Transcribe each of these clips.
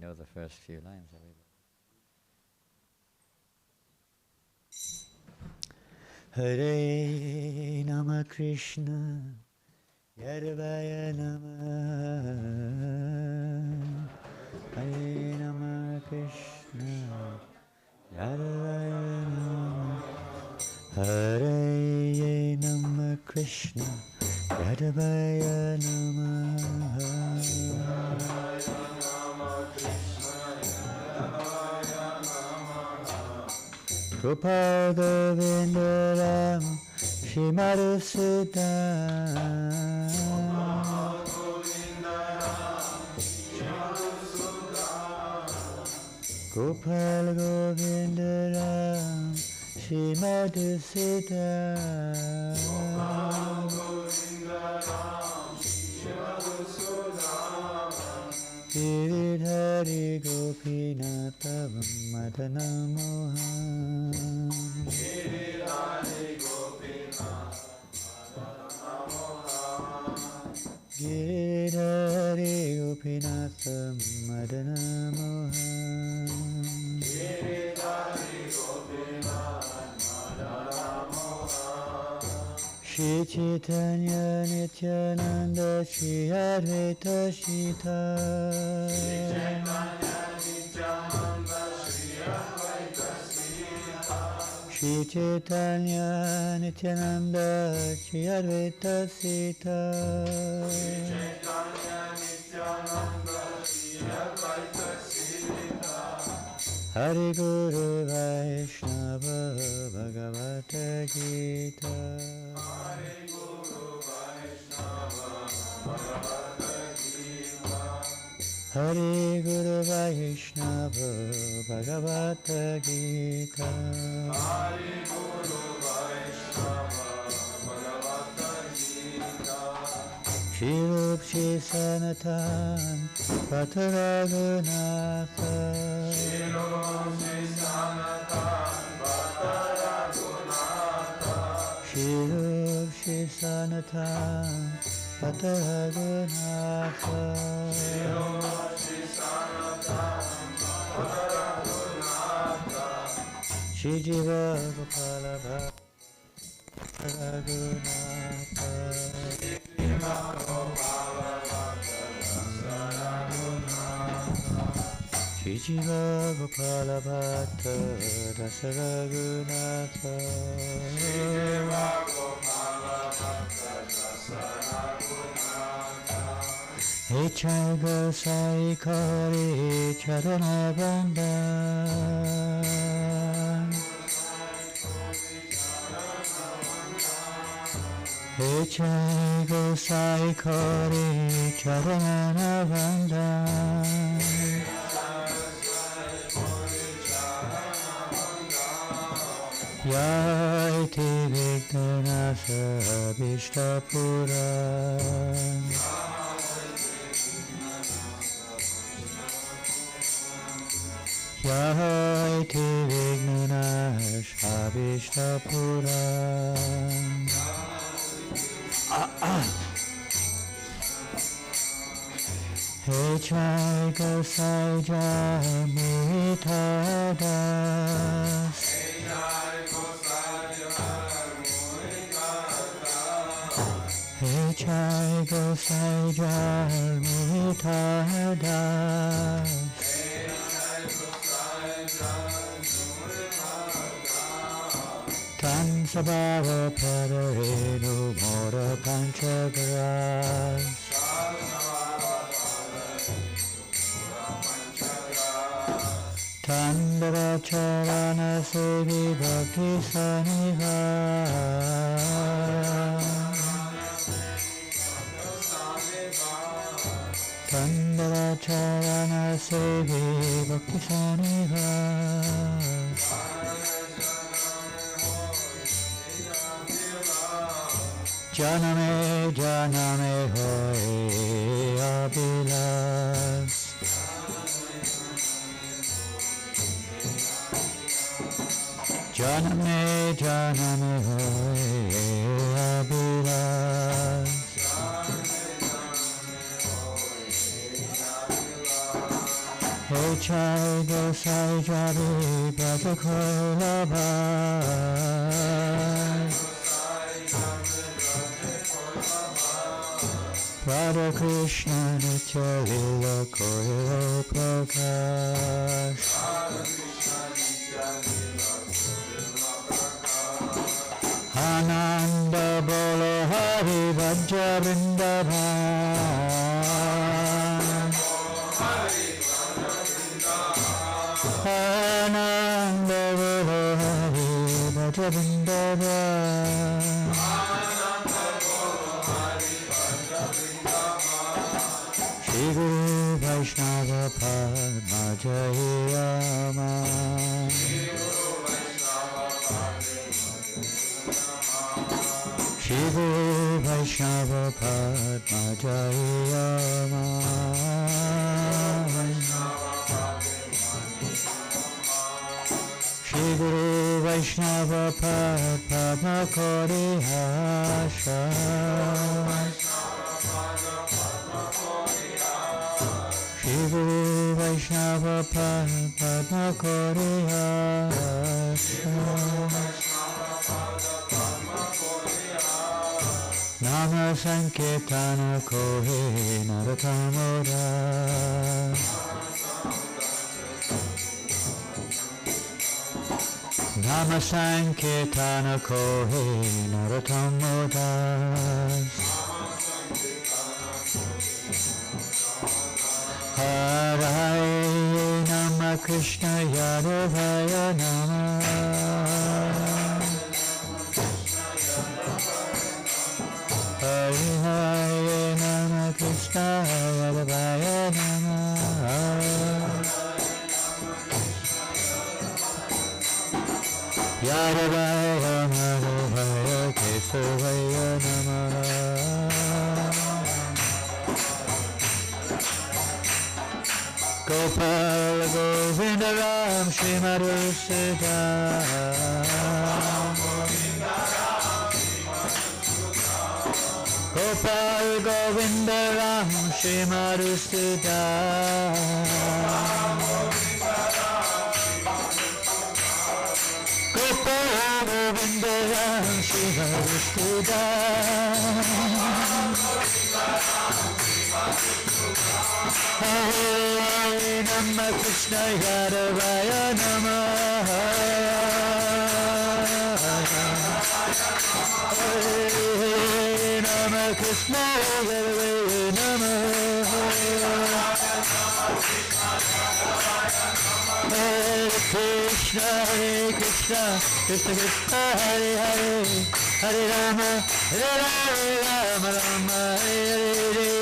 know the first few lines, everybody. Hare Nama Krishna Yadavaya Nama Hare Nama Krishna Yadavaya Nama Hare Nama Krishna Yadavaya Nama Gopal Govinda Ram Shri Madhusudan Gopal Govinda Ram Shri Madhusudan Giridhari Gopinathavam Madana Mohan Giridhari Gopinathavam Madana Mohan Shri Chaitanya Nityananda Shri Advaita Shita Shri Chaitanya Nityananda Shri Advaita Sita Hari Guru Vaishnava Bhagavata Gita Hari Guru Vaishnava Bhagavata Gita Hari Guru Vaishnava Bhagavata Gita Shri Rup Shri Sanatan Bhatta Raghunatha Shri Rup Shri Sanatan Bhatta Raghunatha Shri Rup Shri Sanatan Bhatta Raghunatha Shri Rup Shri Sanatan Bhatta Raghunatha Shri Jiva Gopala Bhatta Raghunatha Shri Jiva Gopala Bhatta Rasa Raghunatha Hey Chai Gosai Kari Charana Bandhan Hey Chai Gosai Kari Charana Bandhan Yaiti Vigdanasa Vishtapuran Yaiti Vigdanasa Vishtapuran Hey Chai Gosai Jai Mohitadas Hey Chai Gosai Jai Mohitadas Tan Sabhava Padarenu Mora Panchagras Tandara Charana Sevi Bhakti Saniva Tandara Charana Sevi Bhakti Saniva Janame Janame Hoy Abhilas Janame Janame Hoy Abhilas Hey Nichai Gosai Jari Bhajakola Bhai Radha-Krishna Nitya Lila Koila Prakash Ananda Bolo Hari Vajra Vrindavan Ananda Bolo Hari Vajra Vrindavan Shri Guru Vaishnava Padma Jayama Shri Guru Vaishnava Padma Jayama Shri Guru Vaishnava Padma Kori Hasha Shri Guru Vaishnava Padma Kori Hasha Nama Sankirtana Kohe Naratamoda Nama Sankirtana Kohe Naratamoda Hare Nama Krishna Yadavaya Nama Hare Hare Nama Krishna Yadavaya Nama Yadavaya Madhavaya Kesavaya Nama Gopal Govinda Ram Shri Madhusida Gopal Govinda Ram Shri Madhusida Gopal Govinda Ram Shri Madhusida Hare Nama Krishna Yadavaya Nama Hare Nama Krishna Yadavaya Nama Hare Krishna Krishna Krishna Hare Hare Hare Rama Rama Rama Hare Hare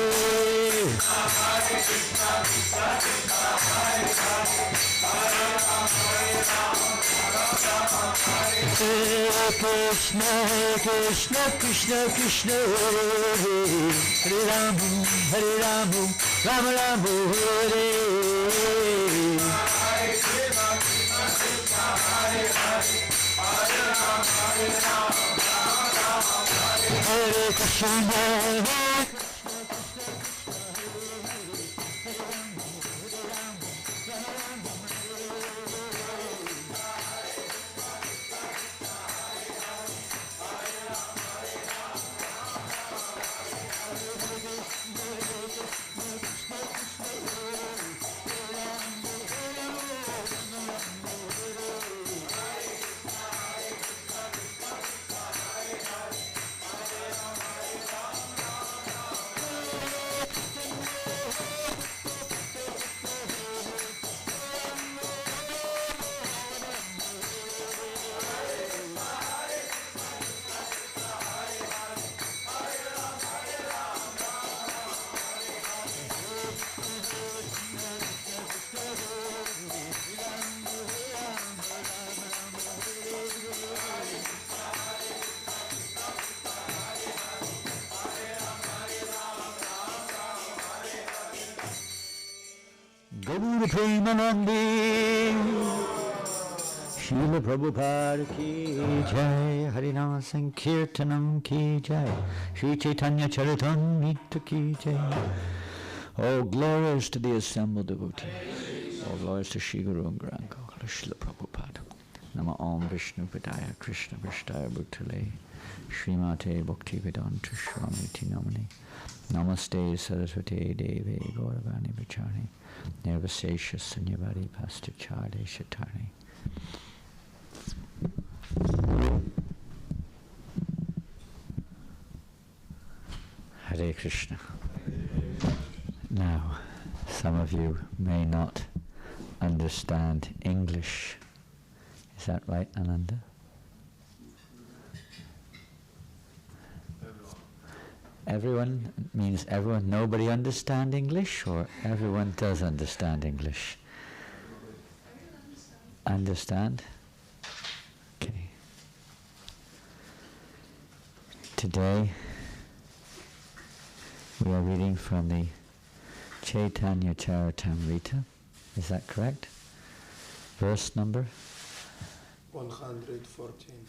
Hare Krishna Krishna Krishna Krishna Hare Rama Rama Rama Hare Hare Krishna Gaur Premanandi Srila Prabhupada ki jai Harinama Sankirtanam ki jai Shri Chaitanya Charitamrita ki jai. Oh, glorious to the assembled devotees. All glories to Shri Guru and Grand Gokula Srila Prabhupada. Nama Om Vishnu Padaya Krishna Prasthaya Bhutale Srimate Bhakti Vedanta Swamiti Namani Namaste Saraswati Devi Gauravani Vichari Nirvasesha Sanyavari Pastichade Shatari. Hare Krishna. Now, some of you may not understand English. Is that right, Ananda? Everyone means everyone, nobody understand English, or everyone does understand English? Understand? Okay. Today we are reading from the Chaitanya Charitamrita. Is that correct? Verse number? 114.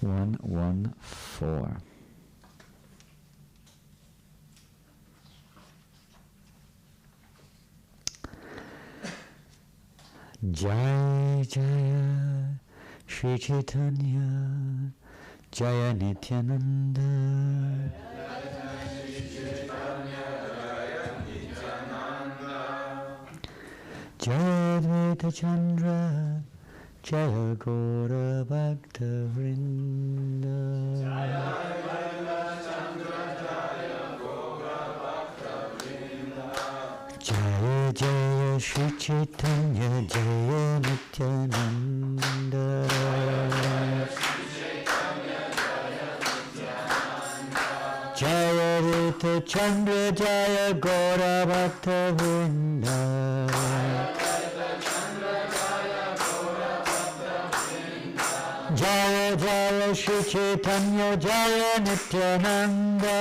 114. Jai Jaya Shri Chaitanya Jaya Nityananda Jaya Advaita Chandra Jaya Gaura Bhakta Vrinda Jaya Jaya Shri Chaitanya Jaya Nityananda Jaya Advaita Chandra Jaya Gaura Bhakta Vrinda Jaya Jaya Shri Chaitanya Jaya Nityananda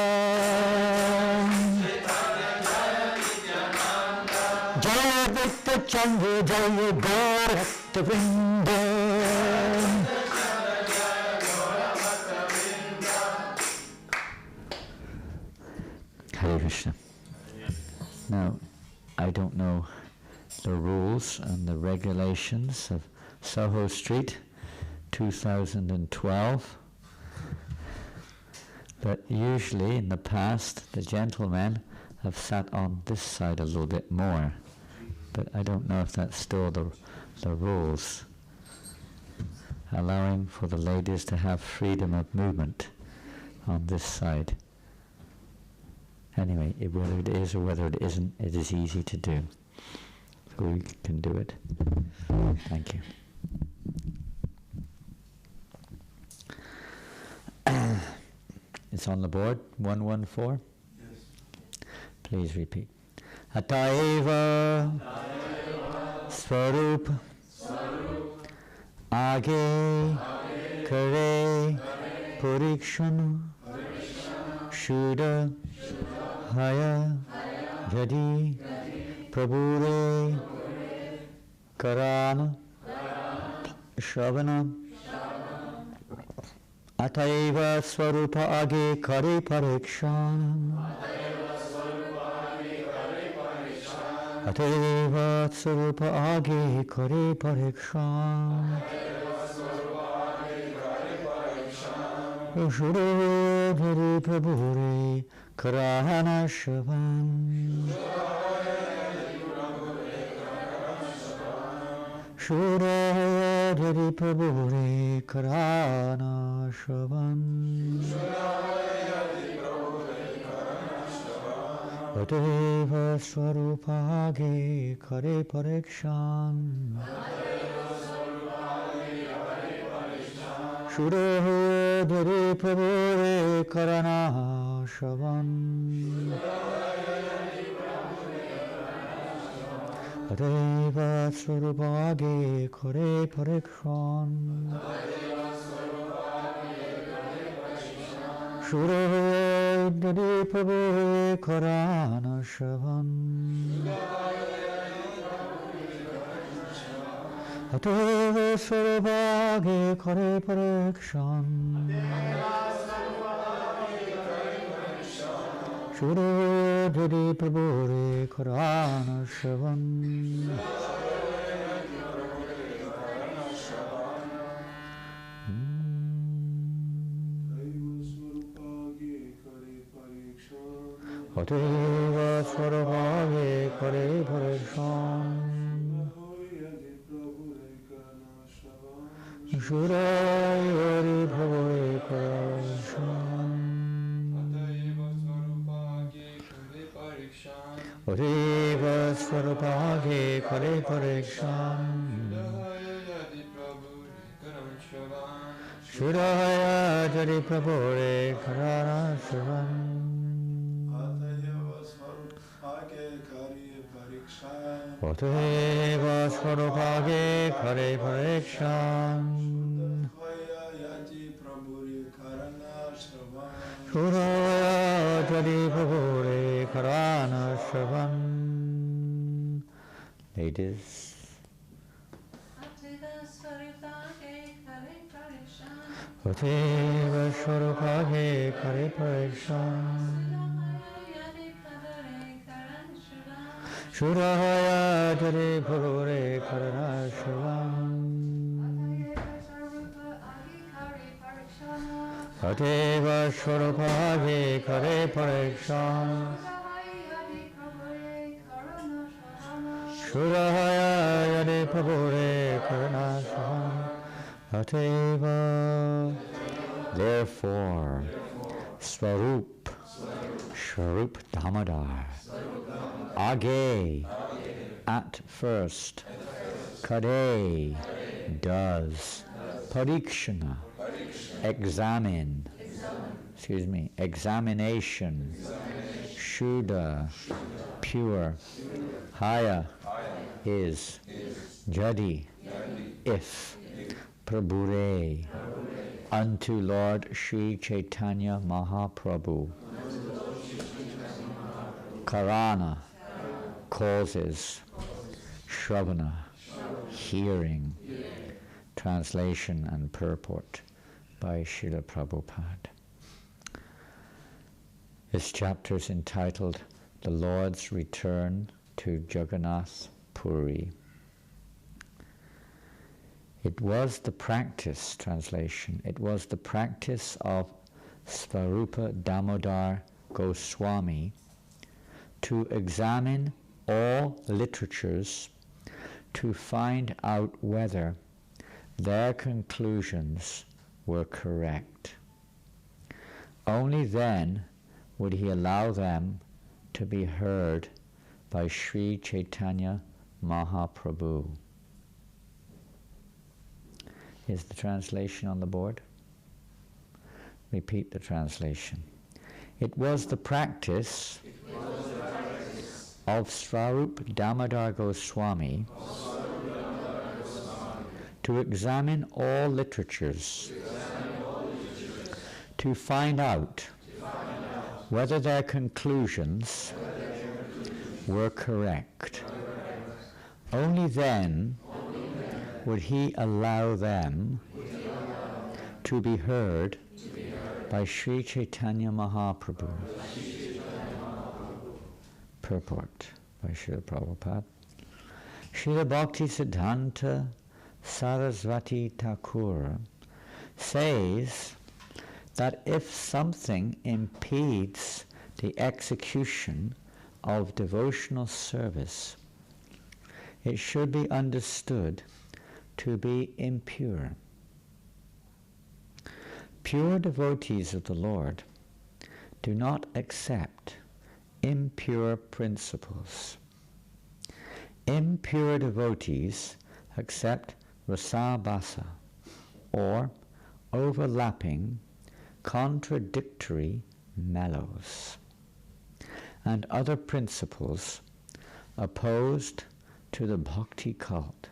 Jaya Advaita Chandra Jaya Gaura Bhakta Vrinda Hare Krishna. Now, I don't know the rules and the regulations of Soho Street 2012, but usually in the past the gentlemen have sat on this side a little bit more, but I don't know if that's still the rules, allowing for the ladies to have freedom of movement on this side. Anyway, whether it is or whether it isn't, it is easy to do, so we can do it. Thank you. It's on the board, 114? Yes. Please repeat. Ataiva Svarup Age Kare Purikshanu Shuddha Haya Yadi Prabhure Karana Shavana Ataiva Swarupa Age Kare Parikshan Ataiva Swarupa Age Kare Parikshan Shuddha Dhari Prabhure Karana Shavan Shuddha Dhari Prabhure Karana Shavan Ataiva Swarupage Kare Parikshan Shuddha Dhari Prabhure Karana Shavan Ataiva Swarupage Kare Parikshan Shuddha Dhari Prabhure Karana Shavan Ataiva Swarupage Kare Parikshan Shuddha Dhari Prabhure Karana Shavan অতএব স্বরভাগে করে পরেশান সুরায় হরি ভবে পরেশান অতএব স্বরভাগে করে পরেশান সুরায় হরি প্রভুরে করনা শরণ অতএব স্বরভাগে করে পরেশান সুরায় হরি প্রভুরে করনা শরণ. Ladies, অতএব স্বরভাগে করে পরেশান সুরায় হরি প্রভুরে করনা শরণ অতএব স্বরভাগে করে পরেশান সুরায় হরি প্রভুরে করনা শরণ অতএব. Therefore, Swarup Damodar, Age, at first, Kade, does, Parikshana, examination, Shuddha, pure, Haya, is, Jadi, if, Prabhure, unto Lord Sri Chaitanya Mahaprabhu, Karana, causes, Shravana, hearing. Translation and purport by Srila Prabhupada. This chapter is entitled The Lord's Return to Jagannath Puri. It was the practice, translation, it was the practice of Svarupa Damodar Goswami to examine all literatures to find out whether their conclusions were correct. Only then would he allow them to be heard by Sri Chaitanya Mahaprabhu. Is the translation on the board? Repeat the translation. It was the practice of Swarup Damodar Goswami to examine all literatures to find out whether their conclusions were correct. Only then would he allow them to be heard by Sri Chaitanya Mahaprabhu. Purport by Srila Prabhupada. Srila Bhakti Siddhanta Saraswati Thakur says that if something impedes the execution of devotional service, it should be understood to be impure. Pure devotees of the Lord do not accept impure principles. Impure devotees accept rasabhasa, or overlapping, contradictory mellows, and other principles opposed to the bhakti cult.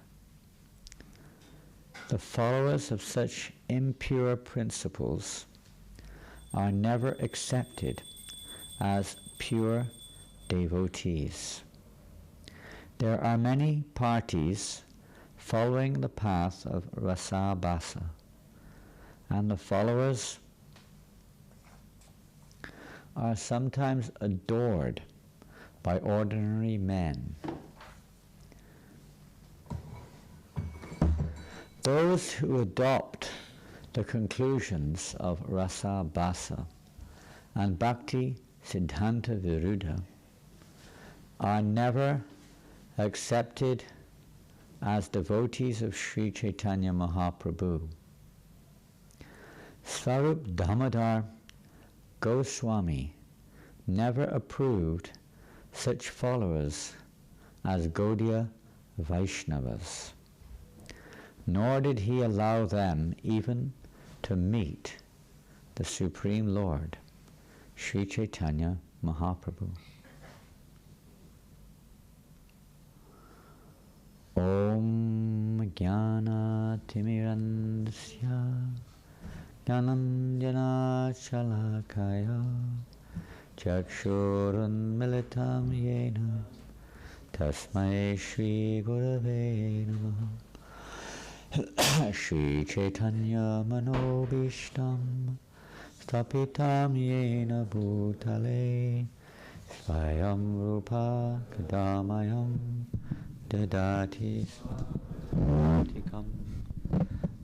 The followers of such impure principles are never accepted as pure devotees. There are many parties following the path of rasabhasa, and the followers are sometimes adored by ordinary men. Those who adopt the conclusions of rasabhasa and bhakti Siddhanta Viruddha, are never accepted as devotees of Sri Chaitanya Mahaprabhu. Swarup Damodar Goswami never approved such followers as Gaudiya Vaishnavas, nor did he allow them even to meet the Supreme Lord, Sri Chaitanya Mahaprabhu. Om Jnana Timirandasya Jnananjana Shalakaya Chakshurun Militam Yena Tasmai Shri Gurave Namaha Shri Chaitanya Manobishtam Stapitam Yena Bhutale Svayam Rupa Kadamayam Dadati Svatikam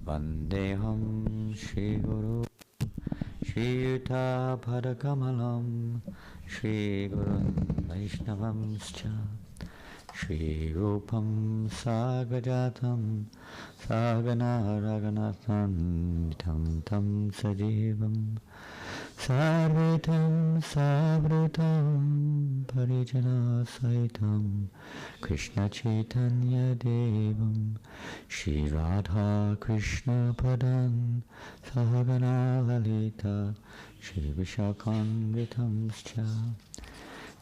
Vandeham Shri Guru Shri Yuta Padakamalam Shri Gurun Vaishnavamscha Shri Rupam Sagajatam Sagana Raganatham Tam Tam Sajivam Sarvetam Savrutam Parijana Saitam Krishna Chaitanya Devam Shri Radha-Krishna Padan Sahagana Lalita Shri Vishakhanvitamscha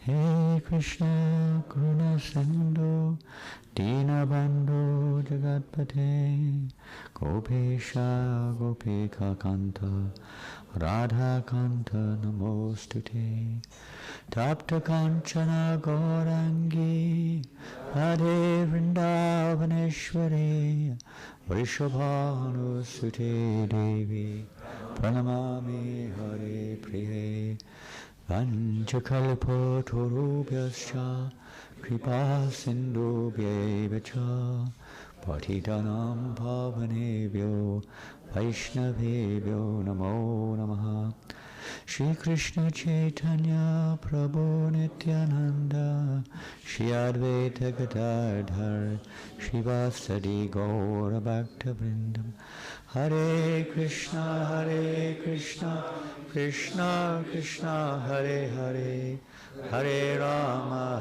Hey Krishna Karuna Sindhu Dinabandhu Jagatpate Gopesha Gopika Kanta Radha Kanta Namostute Tapta Kanchana Gaurangi Radhe Vrindavaneshwari Vrishabhanu Sute Devi Pranamami Hare Priye Vanchakalpotorubhyascha Kripa Sindhubhyeva cha Patitanam Pavanebhyo Vaishnavebhyo Namo Namaha Shri Krishna Chaitanya Prabhu Nityananda Shri Advaita Gadadhar Shri Vasadi Gaura Bhakta Vrindam Hare Krishna Krishna Krishna Hare Hare Hare Rama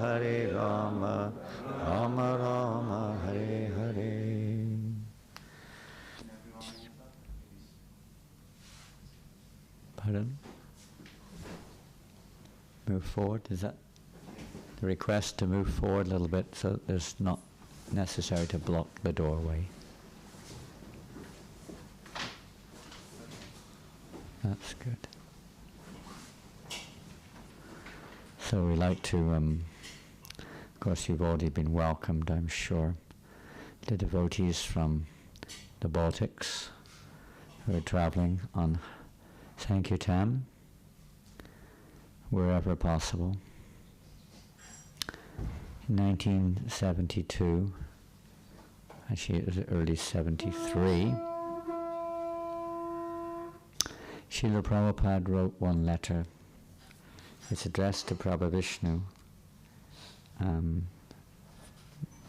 Rama Rama Hare Hare. Pardon? Move forward, is that the request to move forward a little bit so it's not necessary to block the doorway? That's good. So we like to, of course you've already been welcomed, I'm sure, the devotees from the Baltics who are traveling on Sankirtan, wherever possible. In 1972, actually it was early 73, Srila Prabhupada wrote one letter. It's addressed to Prabhu Vishnu,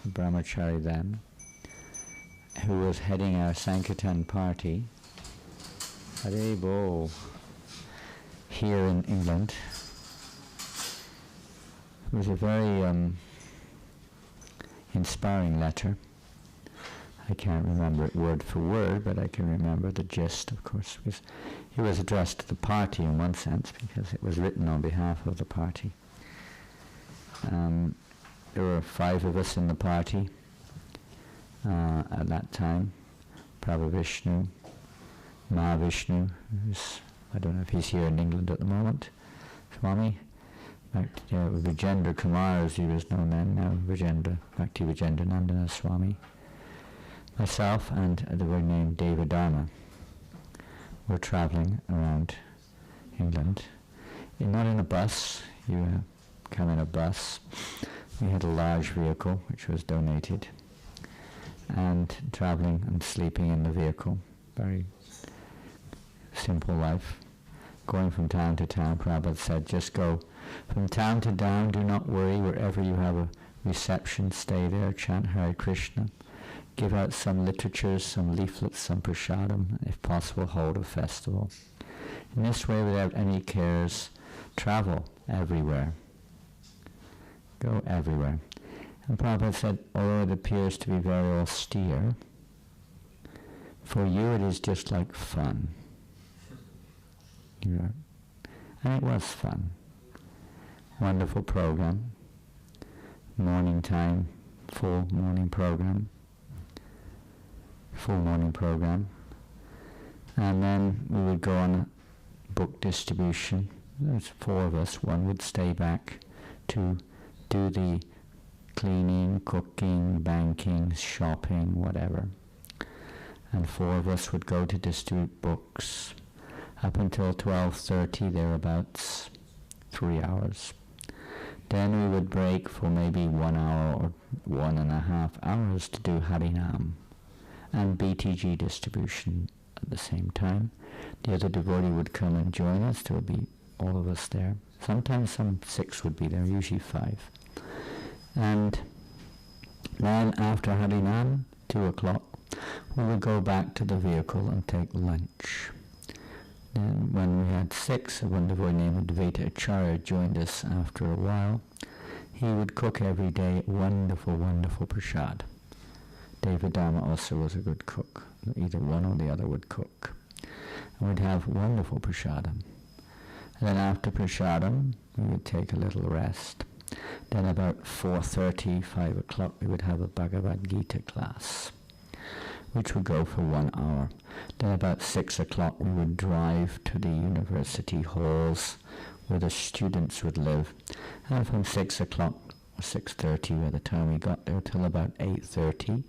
Brahmachari then, who was heading our Sankirtan party, Hare Bo, here in England. It was a very inspiring letter. I can't remember it word for word, but I can remember the gist, of course. It was addressed to the party in one sense, because it was written on behalf of the party. There were 5 of us in the party at that time. Prabhu Vishnu, Mahavishnu, I don't know if he's here in England at the moment, Swami. Vijendra Kumar, as he was known then, now Bhakti Vijendra Nandana Swami. Myself and the were named Devadharma were traveling around England. Not in a bus, you come in a bus. We had a large vehicle which was donated, and traveling and sleeping in the vehicle. Very simple life. Of going from town to town. Prabhupada said, just go from town to town, do not worry, wherever you have a reception, stay there, chant Hare Krishna, give out some literatures, some leaflets, some prasadam, if possible hold a festival. In this way, without any cares, travel everywhere. Go everywhere. And Prabhupada said, although it appears to be very austere, for you it is just like fun. And it was fun. Wonderful program. Morning time, full morning program. And then we would go on book distribution. There's 4 of us. One would stay back to do the cleaning, cooking, banking, shopping, whatever. And 4 of us would go to distribute books up until 12:30 thereabouts, 3 hours. Then we would break for maybe 1 hour or 1.5 hours to do Harinam and BTG distribution at the same time. The other devotee would come and join us. There would be all of us there. Sometimes some 6 would be there, usually 5. And then after Harinam, 2 o'clock, we would go back to the vehicle and take lunch. Then when we had 6, one devotee named Advaita Acharya joined us after a while. He would cook every day wonderful, wonderful prasad. Devadama also was a good cook. Either one or the other would cook. And we'd have wonderful prasadam. And then after prasadam, we would take a little rest. Then about 4:30, 5 o'clock, we would have a Bhagavad Gita class, which would go for 1 hour. Then about 6 o'clock, we would drive to the university halls where the students would live. And from 6 o'clock, or 6:30 by the time we got there, till about 8:30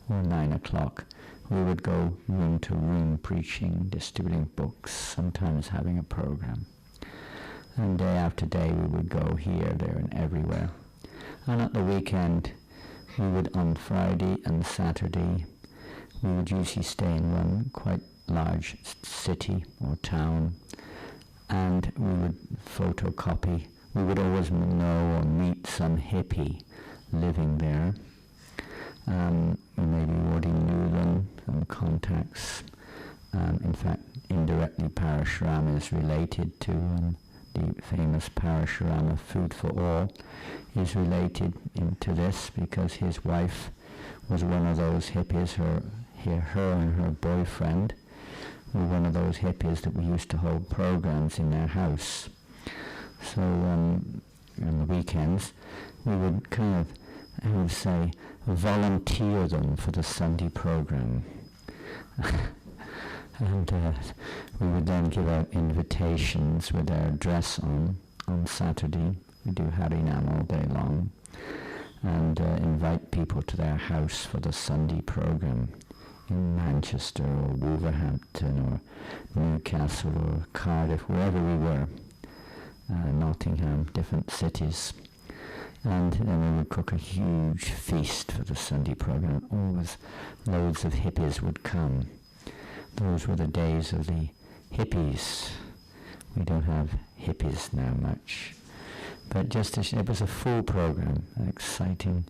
or 9 o'clock, we would go room to room preaching, distributing books, sometimes having a program. And day after day we would go here, there and everywhere. And at the weekend, we would on Friday and Saturday, we would usually stay in one quite large city or town, and we would photocopy. We would always know or meet some hippie living there. We maybe already knew them, some contacts. In fact, indirectly Parashurama is related to the famous Parashurama Food for All is related into this because his wife was one of those hippies. Her and her boyfriend were one of those hippies that we used to hold programs in their house. So on the weekends, we would kind of, I would say, volunteer them for the Sunday program. And we would then give out invitations with our dress on Saturday. We do Harinam all day long. And invite people to their house for the Sunday program in Manchester or Wolverhampton or Newcastle or Cardiff, wherever we were. Nottingham, different cities. And then we would cook a huge feast for the Sunday program. Always loads of hippies would come. Those were the days of the hippies. We don't have hippies now much. But it was a full program, an exciting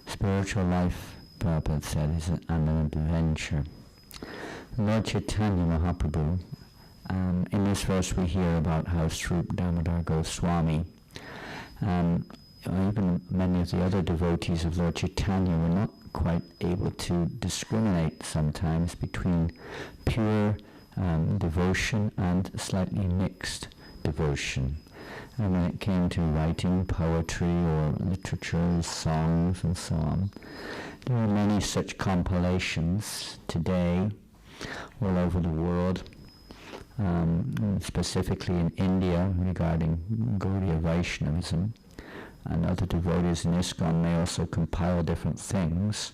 spiritual life, Prabhupada said, is an adventure. Lord Chaitanya Mahaprabhu, in this verse we hear about how Srup Damodar Goswami, even many of the other devotees of Lord Chaitanya were not quite able to discriminate sometimes between pure devotion and slightly mixed devotion. And when it came to writing poetry or literature, songs and so on, there are many such compilations today all over the world, specifically in India regarding Gaudiya Vaishnavism. And other devotees in ISKCON may also compile different things,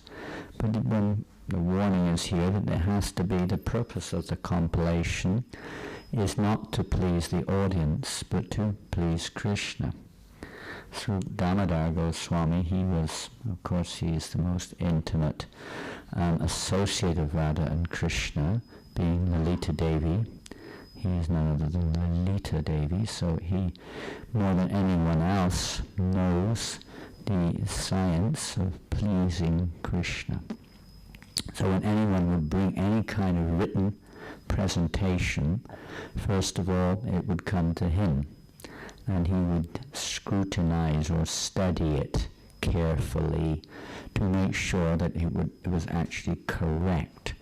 but when the warning is here that there has to be the purpose of the compilation is not to please the audience, but to please Krishna. Through Damodar Goswami, he is the most intimate associate of Radha and Krishna, being Lalita Devi, He is none other than Lalita Devi, so he, more than anyone else, knows the science of pleasing Krishna. So when anyone would bring any kind of written presentation, first of all it would come to him, and he would scrutinize or study it carefully to make sure that it was actually correct,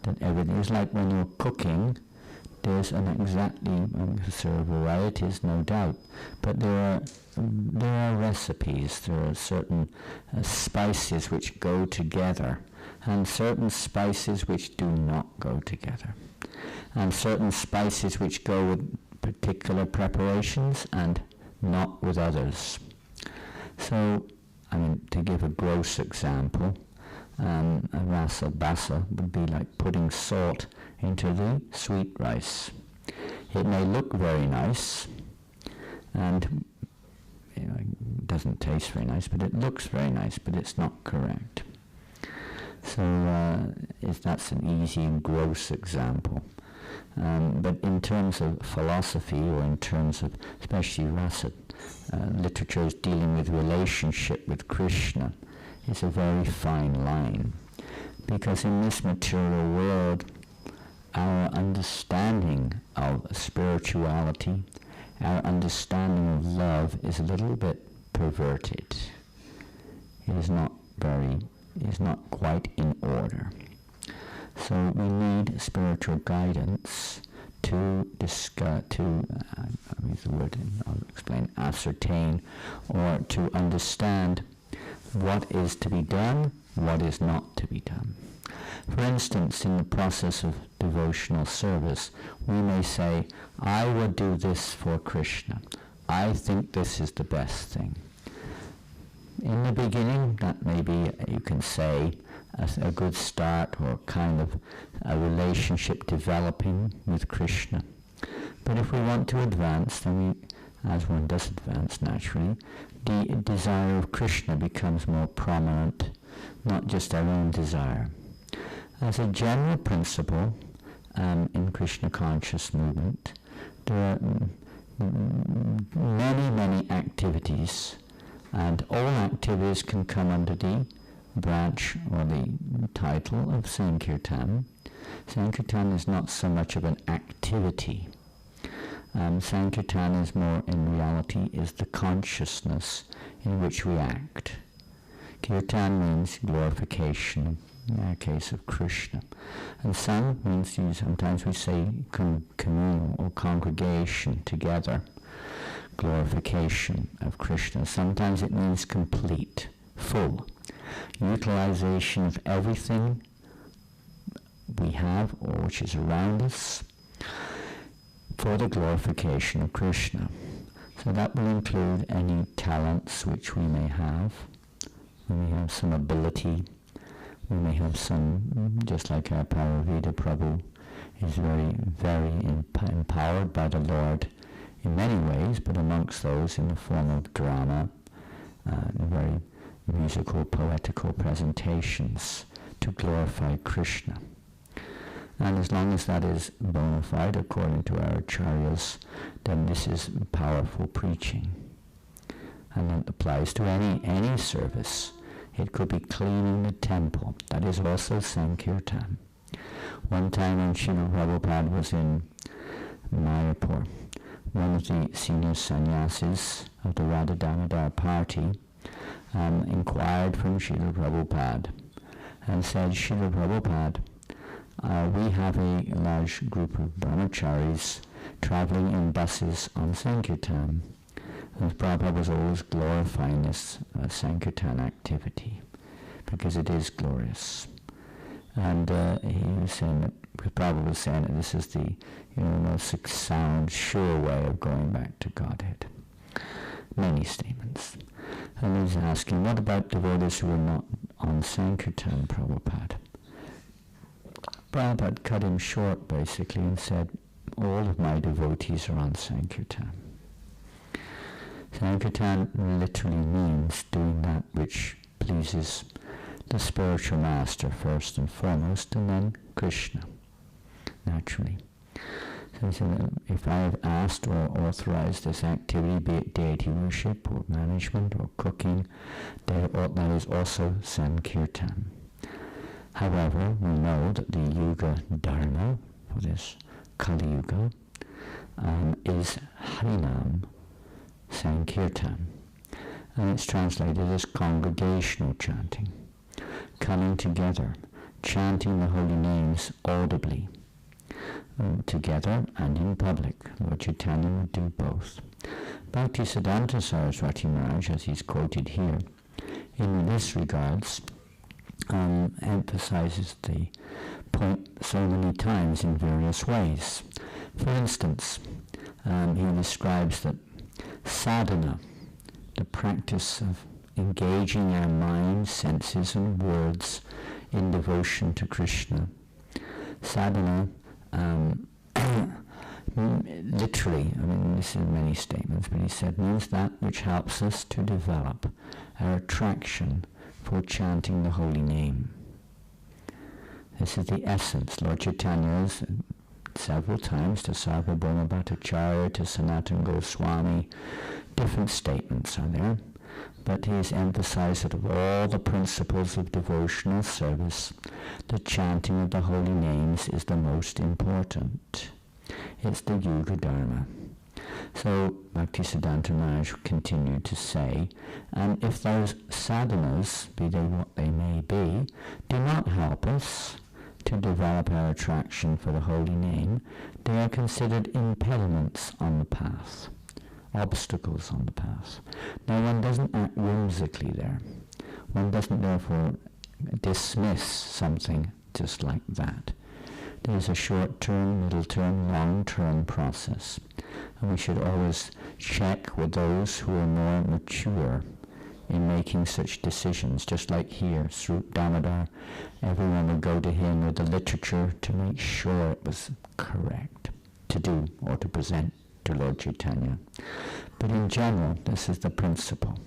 that everything is like when you're cooking. There's there are varieties, no doubt, but there are recipes. There are certain spices which go together, and certain spices which do not go together, and certain spices which go with particular preparations and not with others. So, to give a gross example, a rasa basa would be like putting salt into the sweet rice. It may look very nice, and it doesn't taste very nice, but it looks very nice, but it's not correct. So that's an easy and gross example. But in terms of philosophy, or in terms of especially rasa literatures dealing with relationship with Krishna, it's a very fine line, because in this material world, our understanding of spirituality, our understanding of love is a little bit perverted. It is not quite in order. So we need spiritual guidance to ascertain, or to understand what is to be done, what is not to be done. For instance, in the process of devotional service, we may say, I would do this for Krishna. I think this is the best thing. In the beginning, that may be, you can say, a good start, or kind of a relationship developing with Krishna. But if we want to advance, then as one does advance naturally, the desire of Krishna becomes more prominent, not just our own desire. As a general principle, in Krishna conscious movement, there are many activities, and all activities can come under the branch or the title of Sankirtan. Sankirtan is not so much of an activity. Sankirtan is more, in reality, is the consciousness in which we act. Kirtan means glorification, in our case of Krishna. And Sang means, sometimes we say communal or congregation together, glorification of Krishna. Sometimes it means complete, full, utilization of everything we have or which is around us for the glorification of Krishna. So that will include any talents which we may have. We may have some ability. We may have some, just like our Paravida Prabhu is very, very empowered by the Lord in many ways, but amongst those in the form of drama, very musical, poetical presentations to glorify Krishna. And as long as that is bona fide according to our acharyas, then this is powerful preaching. And that applies to any service. It could be cleaning the temple. That is also Sankirtan. One time when Srila Prabhupada was in Mayapur, one of the senior sannyasis of the Radha Damodar party inquired from Srila Prabhupada and said, Srila Prabhupada, we have a large group of brahmacharis traveling in buses on Sankirtan. And Prabhupada was always glorifying this Sankirtan activity because it is glorious. And he was saying that, Prabhupada was saying that this is the most sound, sure way of going back to Godhead. Many statements. And he was asking, what about devotees who are not on Sankirtan, Prabhupada? Prabhupada cut him short basically and said, all of my devotees are on Sankirtan. Sankirtan literally means doing that which pleases the spiritual master first and foremost, and then Krishna, naturally. So he said, if I have asked or authorized this activity, be it deity worship or management or cooking, that is also Sankirtan. However, we know that the Yuga Dharma for this Kali Yuga is Harinam Sankirtan, and it's translated as congregational chanting, coming together, chanting the holy names audibly, together and in public. Lord Chaitanya would do both. Bhaktisiddhanta Saraswati Maharaj, as he's quoted here, in this regards, emphasizes the point so many times in various ways. For instance, he describes that sadhana, the practice of engaging our minds, senses and words in devotion to Krishna. Sadhana, literally, I mean this is many statements, but he said, means that which helps us to develop our attraction for chanting the holy name. This is the essence. Lord Chaitanya's several times to Sarvabhauma Bhattacharya, to Sanatana Goswami, different statements are there, but he has emphasized that of all the principles of devotional service, the chanting of the holy names is the most important. It's the Yuga Dharma. So Bhaktisiddhanta Maharaj continued to say, and if those sadhanas, be they what they may be, do not help us to develop our attraction for the holy name, they are considered impediments on the path, obstacles on the path. Now one doesn't act whimsically there. One doesn't therefore dismiss something just like that. There's a short-term, middle-term, long-term process. And we should always check with those who are more mature in making such decisions. Just like here, Srup Damodar, everyone would go to him with the literature to make sure it was correct to do or to present to Lord Chaitanya. But in general, this is the principle,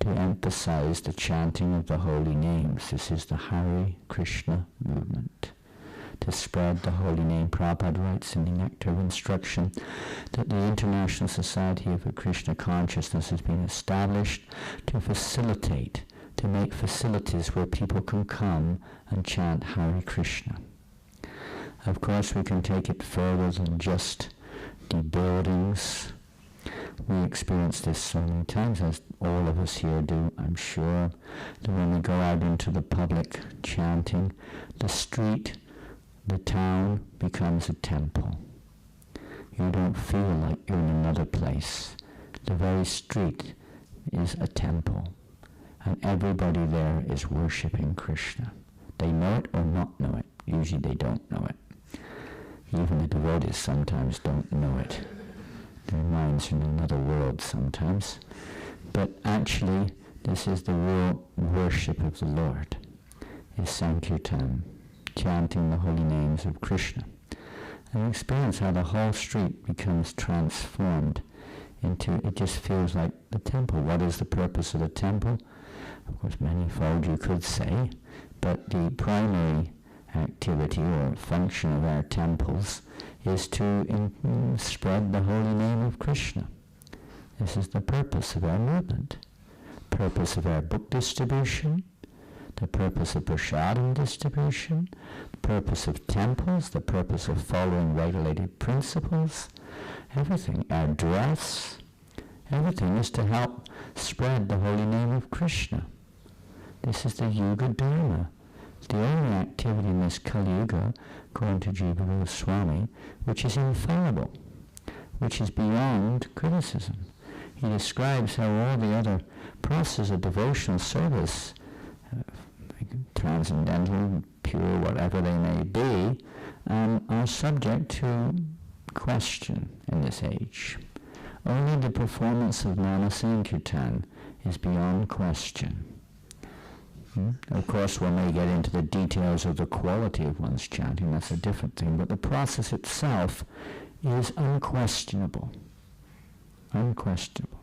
to emphasize the chanting of the holy names. This is the Hare-Krishna movement. To spread the holy name. Prabhupada writes in the Nectar of Instruction that the International Society of Krishna Consciousness has been established to facilitate, to make facilities where people can come and chant Hare Krishna. Of course, we can take it further than just the buildings. We experience this so many times, as all of us here do, I'm sure, that when we go out into the public chanting, the street, the town becomes a temple. You don't feel like you're in another place. The very street is a temple, and everybody there is worshipping Krishna. They know it or not know it. Usually they don't know it. Even the devotees sometimes don't know it. Their minds are in another world sometimes. But actually, this is the real worship of the Lord, is Sankirtan, chanting the holy names of Krishna. And experience how the whole street becomes transformed into, it just feels like the temple. What is the purpose of the temple? Of course, manifold you could say, but the primary activity or function of our temples is to spread the holy name of Krishna. This is the purpose of our movement, purpose of our book distribution, the purpose of prasadam distribution, the purpose of temples, the purpose of following regulated principles, everything, our dress, everything is to help spread the holy name of Krishna. This is the Yuga Dharma. The only activity in this Kali Yuga, according to Jiva Goswami, which is infallible, which is beyond criticism. He describes how all the other processes of devotional service, transcendental, pure, whatever they may be, are subject to question in this age. Only the performance of Nama Sankirtan is beyond question. Of course, one may get into the details of the quality of one's chanting, that's a different thing, but the process itself is unquestionable. Unquestionable.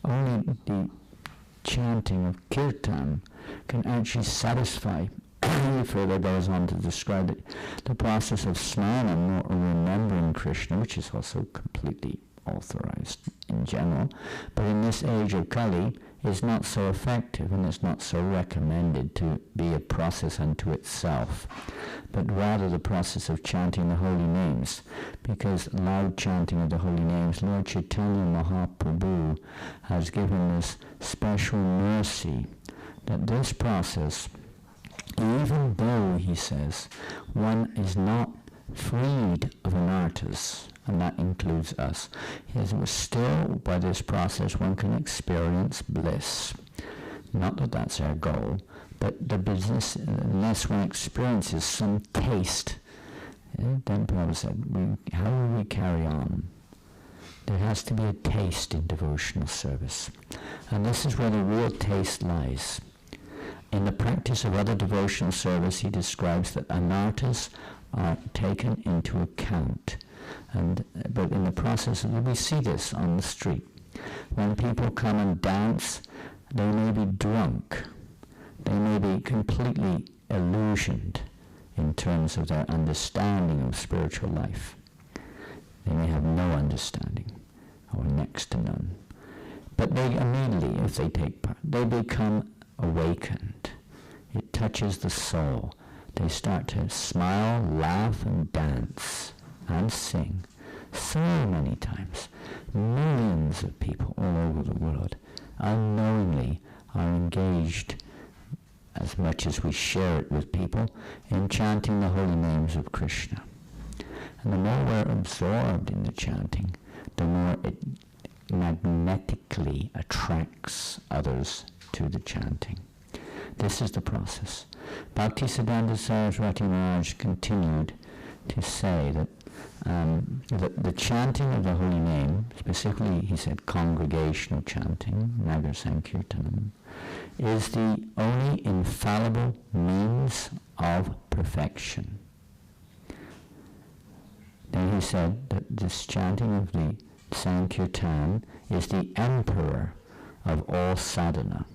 Only the chanting of kirtan can actually satisfy he further goes on to describe the process of snana, or remembering Krishna, which is also completely authorized in general, but in this age of Kali is not so effective, and it's not so recommended to be a process unto itself, but rather the process of chanting the holy names, because loud chanting of the holy names, Lord Chaitanya Mahaprabhu has given this special mercy that this process, even though, he says, one is not freed of anarthas, and that includes us, still by this process one can experience bliss. Not that that's our goal, but the business, unless one experiences some taste, then Prabhupada said, how will we carry on? There has to be a taste in devotional service, and this is where the real taste lies. In the practice of other devotional service, he describes that anarthas are taken into account. But in the process, we see this on the street. When people come and dance, they may be drunk. They may be completely illusioned in terms of their understanding of spiritual life. They may have no understanding, or next to none. But they immediately, if they take part, they become awakened. It touches the soul. They start to smile, laugh, and dance, and sing so many times. Millions of people all over the world unknowingly are engaged, as much as we share it with people, in chanting the holy names of Krishna. And the more we're absorbed in the chanting, the more it magnetically attracts others to the chanting. This is the process. Bhaktisiddhanta Saraswati Maharaj continued to say that the chanting of the holy name, specifically he said congregational chanting, Nagar Sankirtanam, is the only infallible means of perfection. Then he said that this chanting of the Sankirtan is the emperor of all sadhana.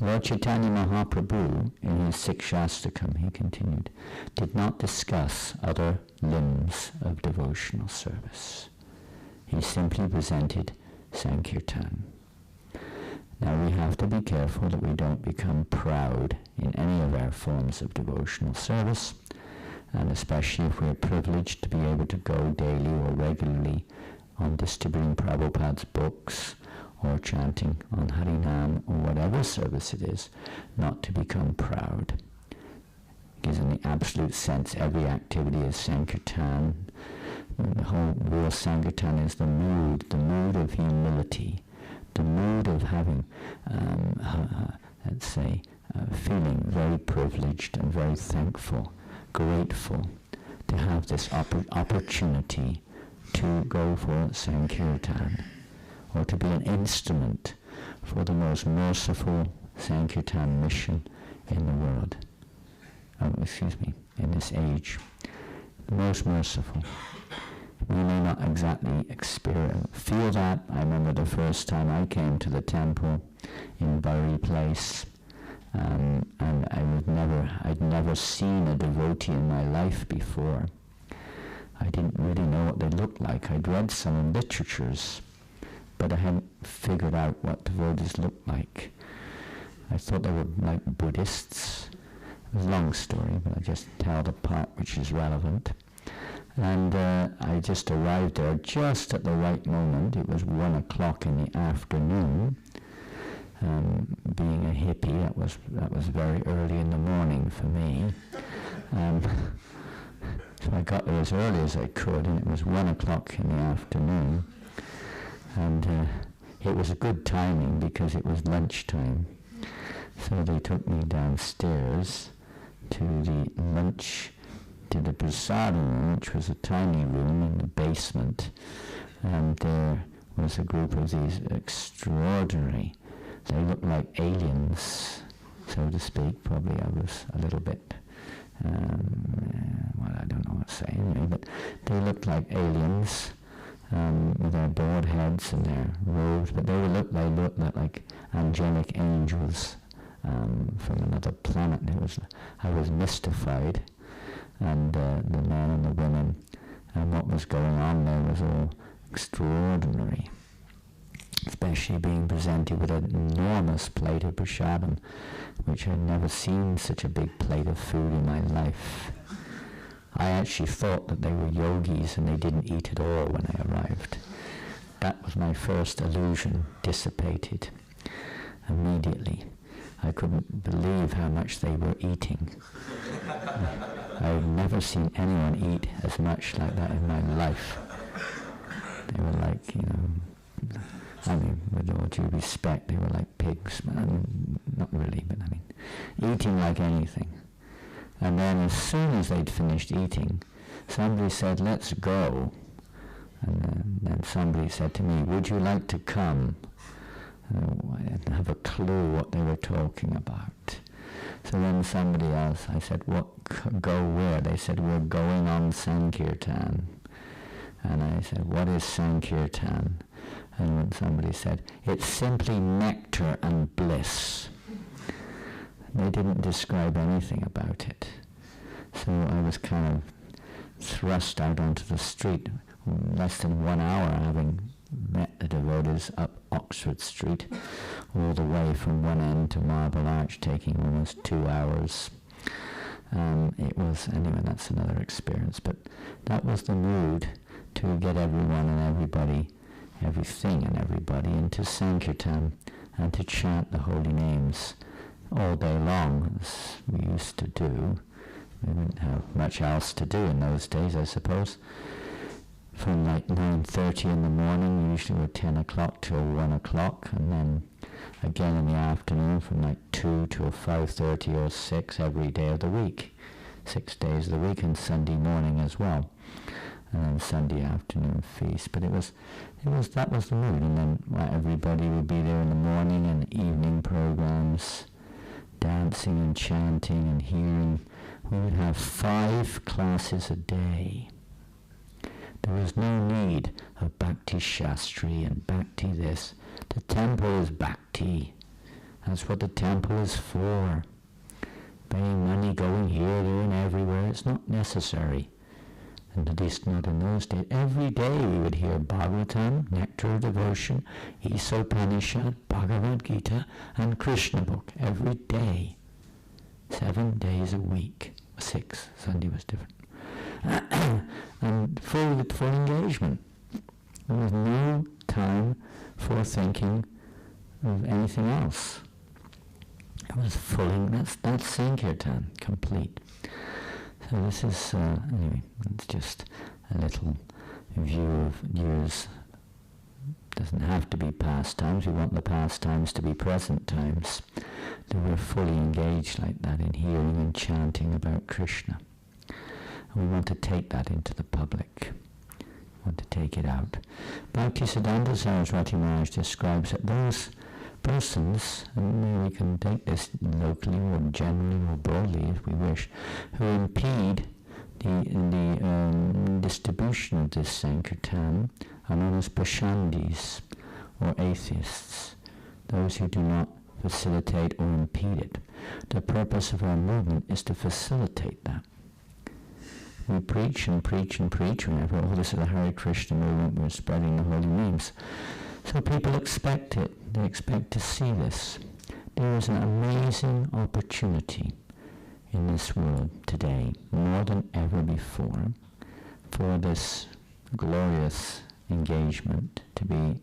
Lord Chaitanya Mahaprabhu, in his Sikshastakam, he continued, did not discuss other limbs of devotional service. He simply presented Sankirtan. Now we have to be careful that we don't become proud in any of our forms of devotional service, and especially if we're privileged to be able to go daily or regularly on distributing Prabhupada's books, or chanting on Harinam, or whatever service it is, not to become proud. Because in the absolute sense, every activity is Sankirtan. The whole real Sankirtan is the mood of humility, the mood of having, let's say, feeling very privileged and very thankful, grateful to have this opportunity to go for Sankirtan, or to be an instrument for the most merciful Sankirtan mission in the world. In this age. The most merciful. We may not exactly feel that. I remember the first time I came to the temple in Bari Place, and I'd never seen a devotee in my life before. I didn't really know what they looked like. I'd read some literatures, but I hadn't figured out what devotees looked like. I thought they were like Buddhists. It was a long story, but I just tell the part which is relevant. And I just arrived there just at the right moment. It was 1 o'clock in the afternoon. Being a hippie, that was very early in the morning for me. So I got there as early as I could, and it was 1 o'clock in the afternoon. And it was a good timing because it was lunchtime. So they took me downstairs to the prasadam room, which was a tiny room in the basement. And there was a group of these extraordinary, they looked like aliens, so to speak. Probably I was a little bit, I don't know what to say anyway, but they looked like aliens. With their bald heads and their robes, but they looked like angelic angels from another planet. I was mystified, and the men and the women and what was going on there was all extraordinary, especially being presented with an enormous plate of prasadam, which I'd never seen such a big plate of food in my life. I actually thought that they were yogis and they didn't eat at all when I arrived. That was my first illusion dissipated immediately. I couldn't believe how much they were eating. I've never seen anyone eat as much like that in my life. They were like, I mean, with all due respect, they were like pigs. I mean, not really, but I mean, eating like anything. And then as soon as they'd finished eating, somebody said, "Let's go." And then somebody said to me, "Would you like to come?" I didn't have a clue what they were talking about. So then somebody else, I said, "What? Go where?" They said, "We're going on Sankirtan." And I said, "What is Sankirtan?" And then somebody said, "It's simply nectar and bliss." They didn't describe anything about it. So I was kind of thrust out onto the street, less than 1 hour having met the devotees up Oxford Street, all the way from one end to Marble Arch, taking almost 2 hours. It was, anyway, that's another experience, but that was the mood, to get everyone and everybody, everything and everybody into Sankirtan and to chant the holy names all day long, as we used to do. We didn't have much else to do in those days, I suppose. From like 9:30 in the morning, usually with 10 o'clock till 1 o'clock, and then again in the afternoon from like 2 till 5:30 or 6 every day of the week, 6 days of the week, and Sunday morning as well, and then Sunday afternoon feast. But that was the mood, and then everybody would be there in the morning and evening programs, dancing and chanting and hearing. We would have 5 classes a day. There was no need of Bhakti Shastri and Bhakti this. The temple is Bhakti. That's what the temple is for. Paying money, going here, there and everywhere, it's not necessary. And at least not in those days. Every day we would hear Bhagavatam, Nectar of Devotion, Isopanishad, Bhagavad Gita, and Krishna book. Every day. 7 days a week. 6. Sunday was different. And full engagement. There was no time for thinking of anything else. It was full. That's Sankirtan, complete. So this is, anyway, it's just a little view of years. Doesn't have to be past times. We want the past times to be present times. That we're fully engaged like that in hearing and chanting about Krishna. And we want to take that into the public. We want to take it out. Bhaktisiddhanta Saraswati Maharaj describes that those persons, and we can take this locally or generally or broadly if we wish, who impede the distribution of this Sankirtan are known as Pashandis, or atheists, those who do not facilitate or impede it. The purpose of our movement is to facilitate that. We preach and preach and preach whenever, this is the Hare Krishna movement, we're spreading the holy names. So people expect it. They expect to see this. There is an amazing opportunity in this world today, more than ever before, for this glorious engagement to be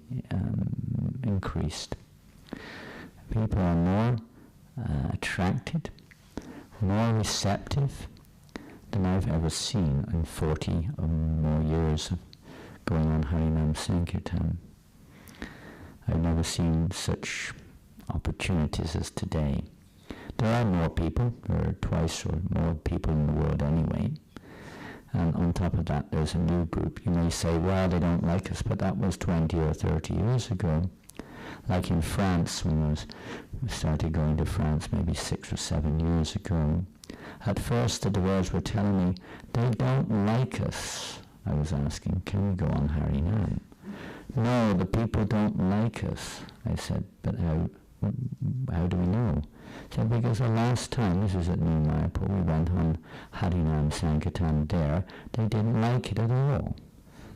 increased. People are more attracted, more receptive than I've ever seen in 40 or more years of going on Harinam Sankirtan. I've never seen such opportunities as today. There are more people. There are twice or more people in the world anyway. And on top of that, there's a new group. You may say, well, they don't like us, but that was 20 or 30 years ago. Like in France, when we started going to France maybe 6 or 7 years ago. At first, the devotees were telling me, they don't like us. I was asking, can we go on Harinam? No, the people don't like us. I said, but how do we know? So because the last time, this was at New Mayapur, we went on Harinam Sankirtan there, they didn't like it at all.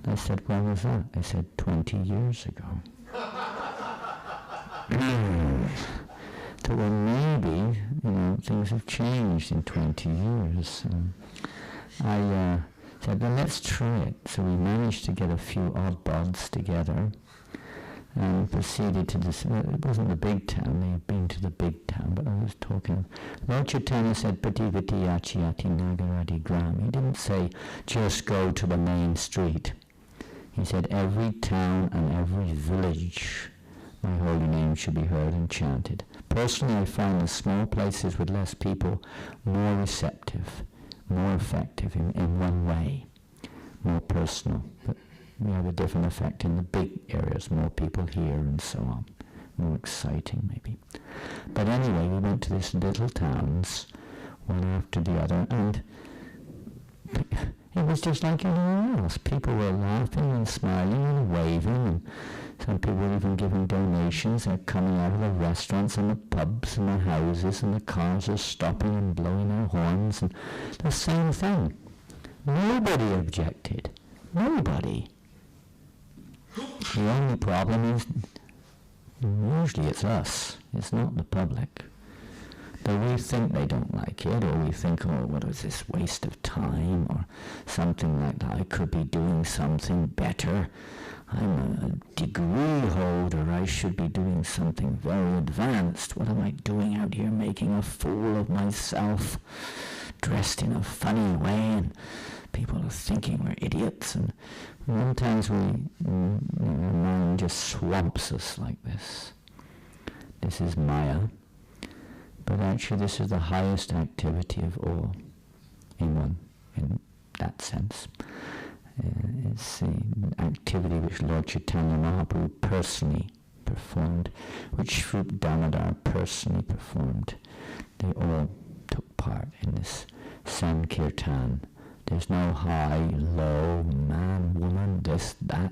I said, when was that? I said, 20 years ago. So well, maybe, things have changed in 20 years. I said, well, let's try it. So we managed to get a few odd bods together and proceeded to this. It wasn't the big town, they had been to the big town, but I was talking. Lord Chaitanya said, Pativati Yachiyati Nagaradi Gram. He didn't say, just go to the main street. He said, every town and every village, my holy name should be heard and chanted. Personally, I find the small places with less people more receptive, more effective in one way, more personal. But we have a different effect in the big areas, more people here and so on, more exciting maybe. But anyway, we went to these little towns, one after the other, and it was just like anywhere else. People were laughing and smiling and waving, and some people were even giving donations. They're coming out of the restaurants and the pubs and the houses, and the cars are stopping and blowing their horns, and the same thing. Nobody objected. Nobody. The only problem is, usually it's us. It's not the public. Though we think they don't like it, or we think, oh, what is this waste of time, or something like that. I could be doing something better. I'm a degree holder. I should be doing something very advanced. What am I doing out here making a fool of myself, dressed in a funny way, and people are thinking we're idiots. And sometimes our mind just swamps us like this. This is Maya. But actually this is the highest activity of all, in that sense. It's the activity which Lord Chaitanya Mahaprabhu personally performed, which Sri Damodar personally performed. They all took part in this Sankirtan. There's no high, low, man, woman, this, that.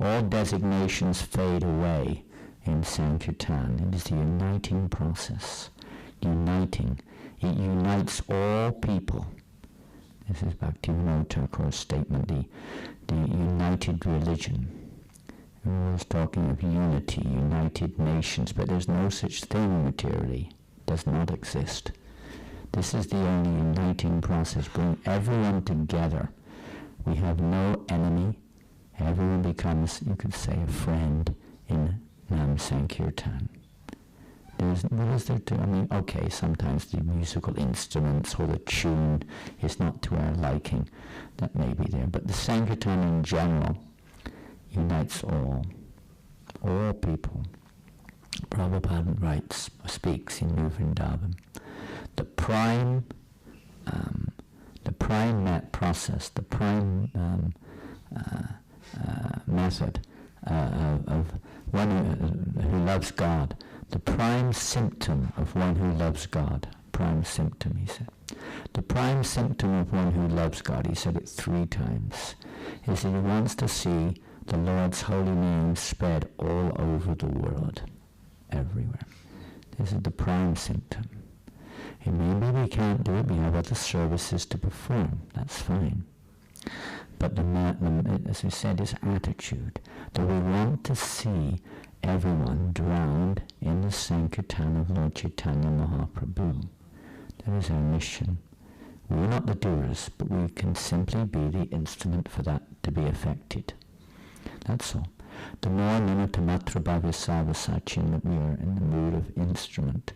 All designations fade away in Sankirtan. It is the uniting process. Uniting. It unites all people. This is Bhaktivinoda Thakur's statement, the united religion. Everyone was talking of unity, united nations, but there's no such thing materially. It does not exist. This is the only uniting process. Bring everyone together. We have no enemy. Everyone becomes, you could say, a friend in Nam Sankirtan. What is there to, okay, sometimes the musical instruments or the tune is not to our liking. That may be there. But the Sankirtan in general unites all people. Prabhupada speaks in New Vrindavan. The prime process, the prime method of one who loves God, the prime symptom of one who loves God, prime symptom, he said. The prime symptom of one who loves God, he said it 3 times, is that he wants to see the Lord's holy name spread all over the world, everywhere. This is the prime symptom. And maybe we can't do it, we have other services to perform, that's fine. But as we said, is attitude, that we want to see everyone drowned in the Sankirtan of Lord Chaitanya Mahaprabhu. That is our mission. We're not the doers, but we can simply be the instrument for that to be effected. That's all. The more Nimittamatra Bhavisava Sachin that we are in the mood of instrument,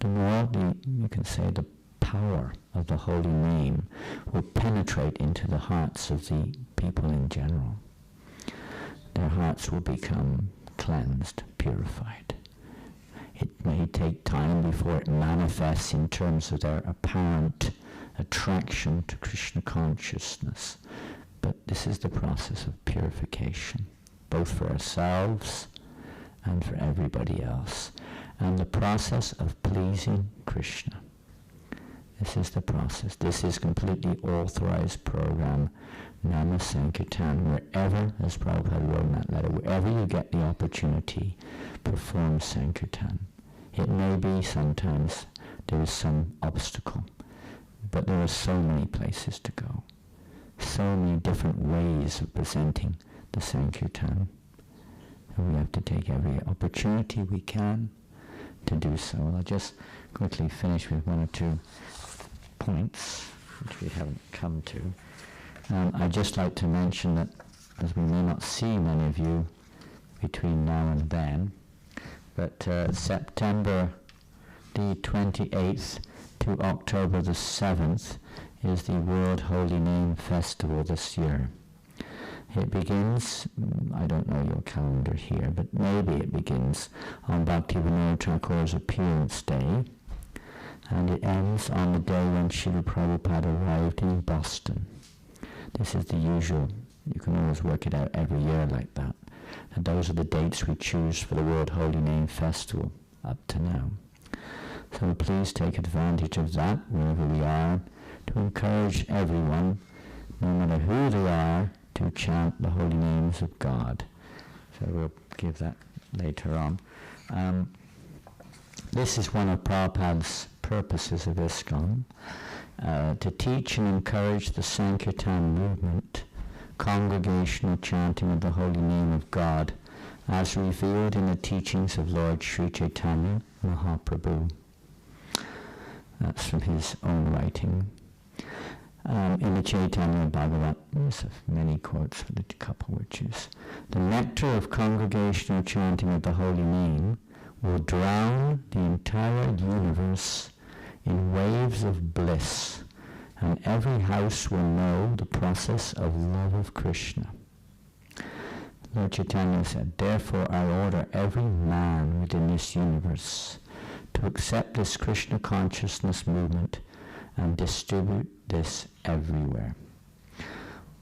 the more you can say the power of the holy name will penetrate into the hearts of the people in general. Their hearts will become cleansed, purified. It may take time before it manifests in terms of their apparent attraction to Krishna consciousness, but this is the process of purification, both for ourselves and for everybody else, and the process of pleasing Krishna. This is the process. This is completely authorized program, Nama Sankirtan, wherever, as Prabhupada wrote in that letter, wherever you get the opportunity, perform Sankirtan. It may be sometimes there is some obstacle, but there are so many places to go, so many different ways of presenting the Sankirtan, and we have to take every opportunity we can to do so. I'll just quickly finish with one or two points which we haven't come to. I'd just like to mention that, as we may not see many of you between now and then, but September the 28th to October the 7th is the World Holy Name Festival this year. It begins, I don't know your calendar here, but maybe it begins on Bhaktivinoda Thakur's appearance day, and it ends on the day when Srila Prabhupada arrived in Boston. This is the usual. You can always work it out every year like that. And those are the dates we choose for the World Holy Name Festival up to now. So please take advantage of that wherever we are, to encourage everyone, no matter who they are, to chant the holy names of God. So we'll give that later on. This is one of Prabhupada's purposes of ISKCON, to teach and encourage the Sankirtan movement, congregational chanting of the holy name of God, as revealed in the teachings of Lord Sri Chaitanya Mahaprabhu. That's from his own writing. In the Chaitanya Bhagavat, there's many quotes for the couple, which is, the nectar of congregational chanting of the holy name will drown the entire universe in waves of bliss, and every house will know the process of love of Krishna. Lord Chaitanya said, therefore I order every man within this universe to accept this Krishna consciousness movement and distribute this everywhere.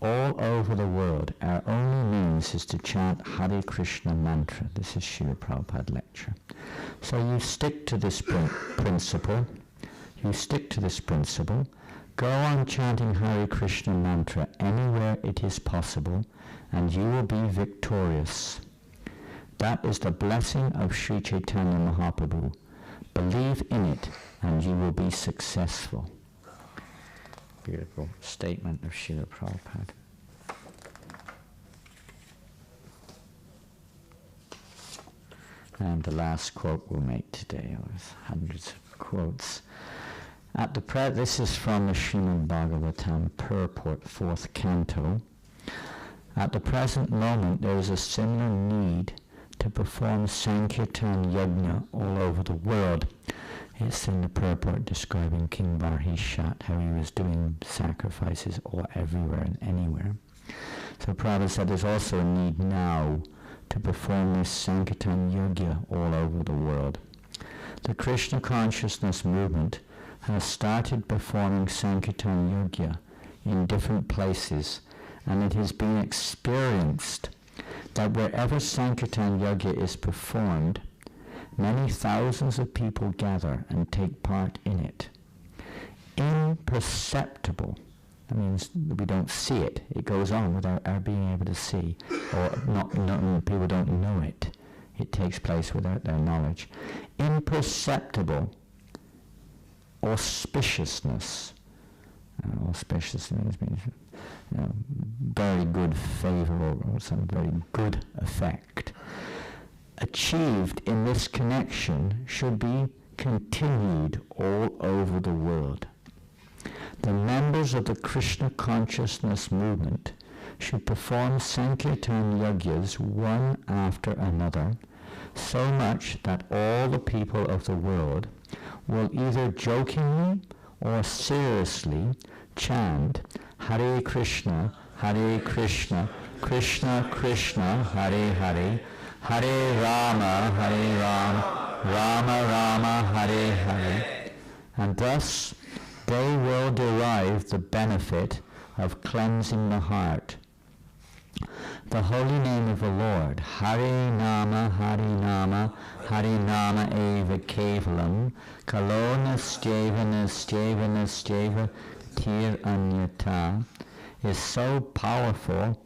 All over the world, our only means is to chant Hare Krishna mantra. This is Srila Prabhupada lecture. So you stick to this principle. You stick to this principle. Go on chanting Hare Krishna mantra anywhere it is possible, and you will be victorious. That is the blessing of Sri Chaitanya Mahaprabhu. Believe in it, and you will be successful. Beautiful statement of Srila Prabhupada. And the last quote we'll make today, there's hundreds of quotes. This is from the Srimad Bhagavatam purport, 4th canto. At the present moment there is a similar need to perform Sankirtan Yajna all over the world. It's in the purport describing King Barhishat, how he was doing sacrifices all everywhere and anywhere. So Prabhupada said there's also a need now to perform this Sankirtan Yajna all over the world. The Krishna consciousness movement has started performing Sankirtan Yajna in different places, and it has been experienced that wherever Sankirtan Yajna is performed, many thousands of people gather and take part in it. Imperceptible. That means we don't see it. It goes on without our being able to see, or people don't know it. It takes place without their knowledge. Imperceptible auspiciousness. Auspiciousness means very good favor or some very good effect. Achieved in this connection should be continued all over the world. The members of the Krishna consciousness movement should perform Sankirtan Yajnas one after another, so much that all the people of the world will either jokingly or seriously chant Hare Krishna, Krishna Krishna, Hare Hare, Hare Rama, Rama Rama, Hare Hare, and thus they will derive the benefit of cleansing the heart. The holy name of the Lord, Hare Nama, Hare Nama Eva Kevalam, Kalo Nastyeva Tir Anyata, is so powerful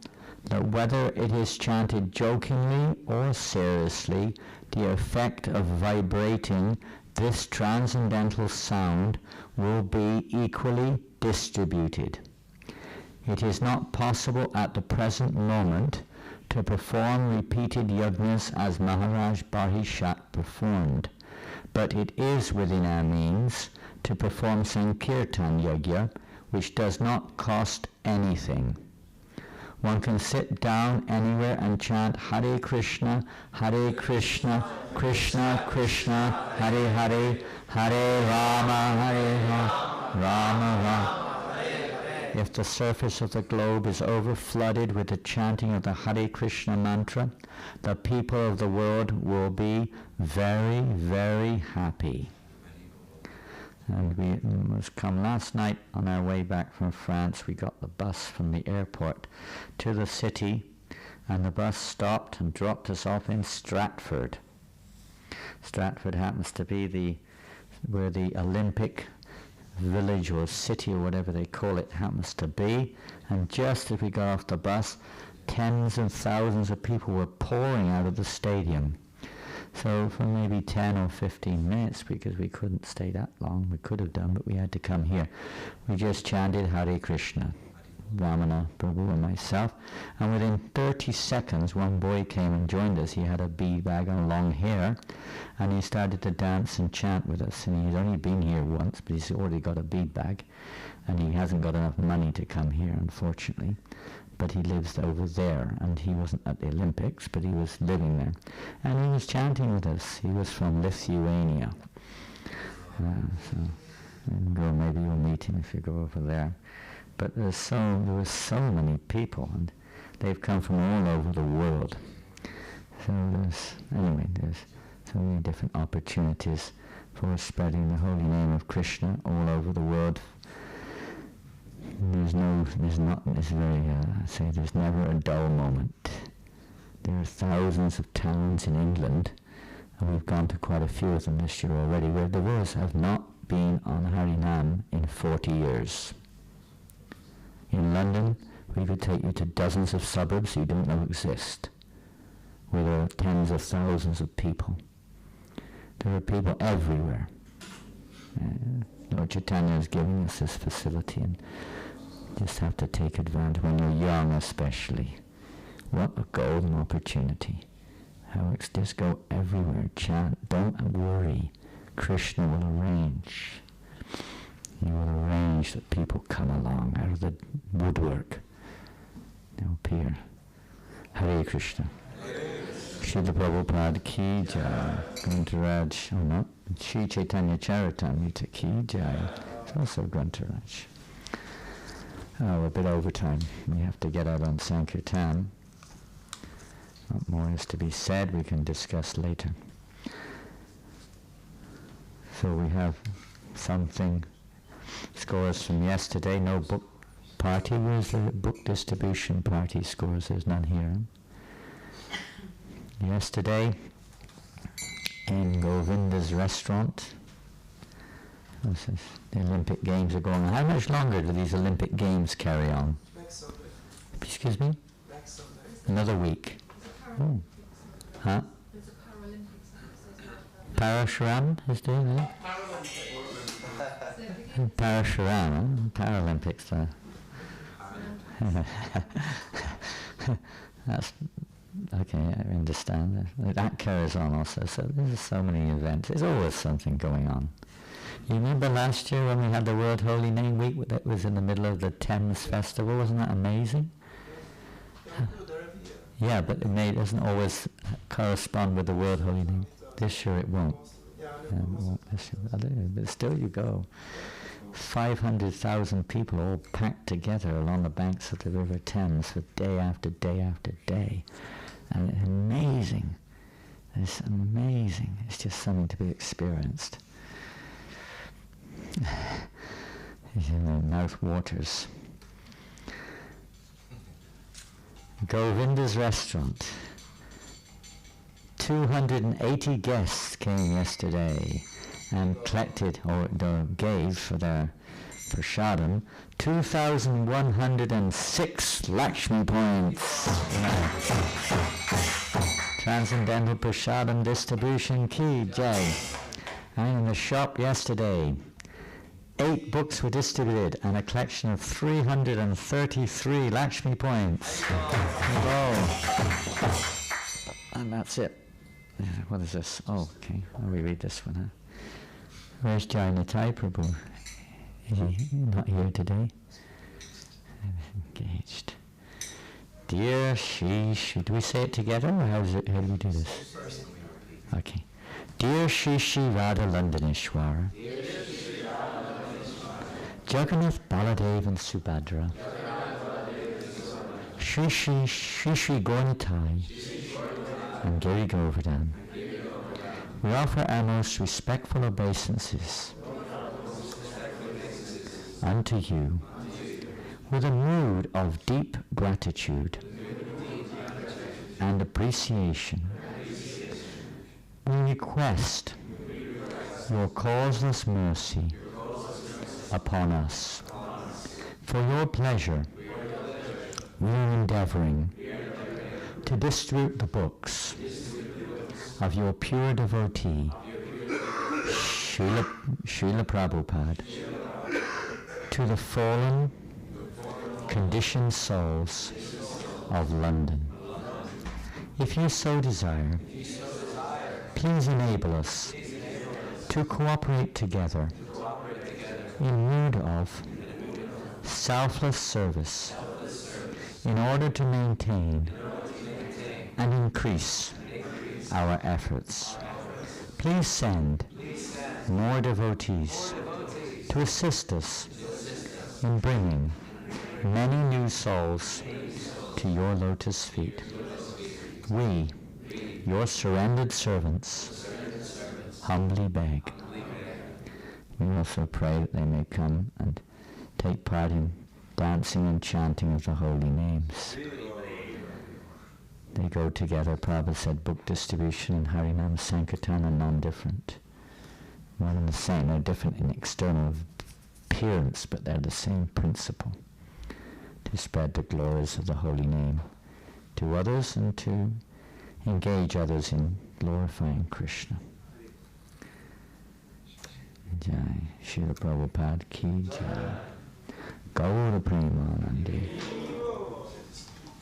that whether it is chanted jokingly or seriously, the effect of vibrating this transcendental sound will be equally distributed. It is not possible at the present moment to perform repeated yajnas as Maharaj Bahishat performed, but it is within our means to perform Sankirtan Yajna, which does not cost anything. One can sit down anywhere and chant Hare Krishna, Krishna Krishna, Hare Hare, Hare Rama, Rama Rama. If the surface of the globe is over-flooded with the chanting of the Hare Krishna mantra, the people of the world will be very, very happy. And we must come last night on our way back from France. We got the bus from the airport to the city, and the bus stopped and dropped us off in Stratford. Stratford happens to be where the Olympic village or city or whatever they call it happens to be. And just as we got off the bus, tens of thousands of people were pouring out of the stadium. So for maybe 10 or 15 minutes, because we couldn't stay that long, we could have done, but we had to come here. We just chanted Hare Krishna, Ramana, Prabhu and myself, and within 30 seconds one boy came and joined us. He had a bead bag and long hair, and he started to dance and chant with us, and he's only been here once, but he's already got a bead bag, and he hasn't got enough money to come here, unfortunately. But he lives over there, and he wasn't at the Olympics, but he was living there. And he was chanting with us. He was from Lithuania. Maybe you'll meet him if you go over there. But there were so many people, and they've come from all over the world. So there's so many different opportunities for spreading the holy name of Krishna all over the world. There's never a dull moment. There are thousands of towns in England, and we've gone to quite a few of them this year already, where the Wills have not been on Harinam in 40 years. In London, we could take you to dozens of suburbs you don't know exist, where there are tens of thousands of people. There are people everywhere. Lord Chaitanya is giving us this facility, and just have to take advantage when you're young, especially. What a golden opportunity. Just go everywhere, chant, don't worry. Krishna will arrange. He will arrange that people come along out of the woodwork. They'll appear. Hare Krishna. Srila Prabhupada ki jai. Grantaraj, oh no, Sri Chaitanya Charitamrita ki jai. It's also Grantaraj. Oh, a bit overtime. We have to get out on Sankirtan. What more is to be said, we can discuss later. So we have something, scores from yesterday, no book party. Where's the book distribution party scores? There's none here. Yesterday, in Govinda's restaurant, the Olympic Games are going on. How much longer do these Olympic Games carry on? Next Sunday. Excuse me? Next Sunday. Another week. Oh. Huh? There's a Paralympics. Parashuram is doing that? Parashuram, Paralympics. That's okay, I understand. That carries on also. So there's so many events. There's always something going on. You remember last year when we had the World Holy Name Week that was in the middle of the Thames Festival? Wasn't that amazing? Yeah, but it doesn't always correspond with the World Holy Name. This year it won't. But still you go. 500,000 people all packed together along the banks of the River Thames for day after day after day. And it's amazing. It's amazing. It's just something to be experienced. Mouth waters. Govinda's restaurant. 280 guests came yesterday and collected or gave for their Prasadam, 2,106 Lakshmi points. Transcendental Prasadam distribution ki jai. And in the shop yesterday, 8 books were distributed and a collection of 333 Lakshmi points. Oh. And that's it. What is this? Oh, okay. I'll reread this one. Where's Jai Nitai Prabhu? Is he not here today? Engaged. Dear Shri, do we say it together or how do we do this? Okay. Dear Shri Shri Radha Londoneshwara, Jagannath Baladev and Subhadra, Shri Shri Gaunitai and Giri Govardhan, we offer our most respectful obeisances unto you with a mood of deep gratitude and appreciation. We request your causeless mercy upon us. For your pleasure, we are endeavoring to distribute the books of your pure devotee, Srila Prabhupada, to the fallen, conditioned souls of London. If you so desire, please enable us to cooperate together in mood of selfless service in order to maintain and increase our efforts. Please send more devotees to assist us in bringing many new souls to your lotus feet. We, your surrendered servants, humbly beg. We also pray that they may come and take part in dancing and chanting of the holy names. They go together. Prabhupada said book distribution and Harinam Sankirtan are non-different. One and the same. They're different in external appearance, but they're the same principle. To spread the glories of the holy name to others and to engage others in glorifying Krishna. Jai Srila Prabhupada ki jai. Gaura Premanandi.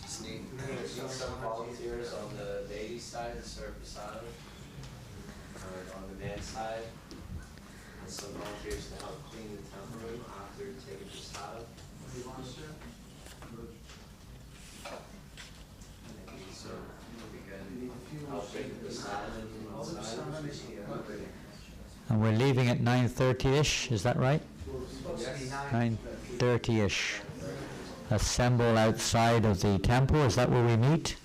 Just need some volunteers on the ladies' side to serve prasadam, or on the men's side, and some volunteers to help clean the temple room after taking prasadam. So we can help bring the prasadam inside. And we're leaving at 9:30ish, is that right? 9:30ish. Assemble outside of the temple, is that where we meet?